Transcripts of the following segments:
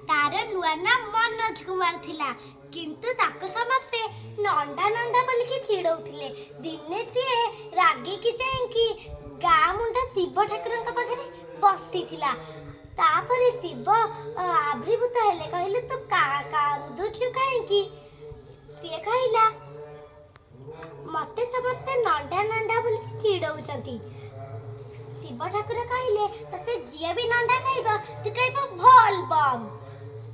तार नुआ ना मनोज कुमार थिला किंतु ताको समस्ते नंडा नंडा बोलिकी चिड़ौथिले। दिने सी रागी की जाइकी गाँ मुंडा शिव ठाकुर पाखे बसीथिला। तापरे शिव आविर्भूत हेले कहले तू कांदुछु काहेकि? सी कहला मते समस्ते नंडा नंडा बोलिकी चिड़ौछंती। शिव ठाकुर कहले तते जिए भी नंडा खाइबा तू कहबा भल बम।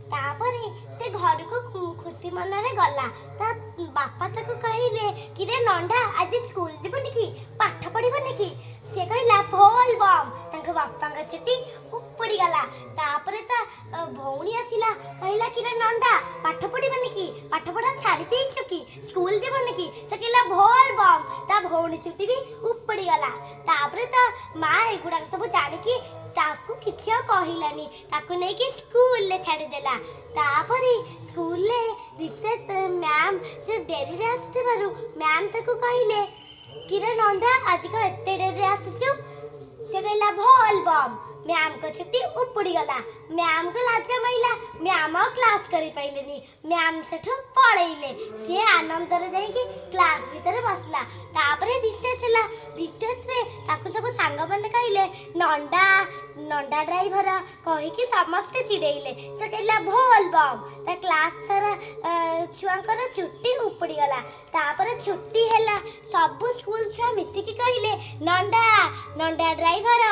तापरे से घर को खुशी मनरे गला। ता बापा ताको कहले कि रे नंडा आज स्कूल जीवनी कि पाठ पढ़िबनी कि? से कहला भल बम। तांको बापा का छुट्टी उपड़ी गला। तापरे ता भौणी आसिला कहला कि रे नंडा पाठ पढ़िबनी कि? पाठ पढ़ा छाड़ी देइछु कि? स्कूल जीवनी कि? से कहला भल बम। ता भौणी छुट्टी भी उपड़ी गला। तापरे ता मां एगुडा सब जानि कि ताकू किछि कहिलानी ताकू नै कि स्कूल ले छाड़ी देला। तापरे स्कूल ले रिसेस मैम से देरी रे आस्ते बारू मैम ताकू कहिले कि रे नंडा आज को एते देरी रे आसछु? से कहला भल बम। मैम को छुट्टी उपड़ी गला। मैम को लाज मैला। मैम क्लास करि पाइलेनी। मैम सेठो पळैले। से आनंद रे जाई कि क्लास भीतर बसला। तापरे रिसेस हला। रिसेस रे ताकू सब सांग बने कहिले नंडा नंडा ड्राइवर कहि कि समस्त चिड़ैले। से कहला भल बम। ता क्लास सारा छुआंकर छुट्टी उपड़ी गला। तापरे छुट्टी हला। सब स्कूल छुआ मिसी कि कहिले नंडा नंडा ड्राइवर।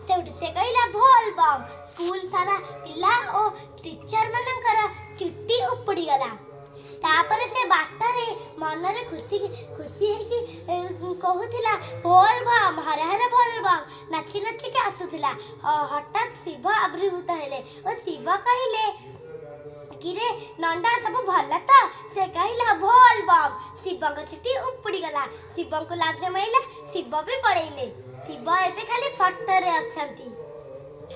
से कहला भल बम। स्कूल सारा पिला ओ टीचर मानकर छुट्टी उपड़ी गला। तापरे से बाटरे मनरे खुशी खुशी है कि कहूथिला भल बम हर हर भल बम नाची नाची के आसुथिला। हठात शिव आविर्भूत हेले ओ शिव कहले कि रे नंडा सब भल त? से कहला भल बम। शिव को छुट्टी उपड़ी गला। शिव को लाज माइला। शिव भी पड़ैले। शिव एबे खाली फटरे अछंती।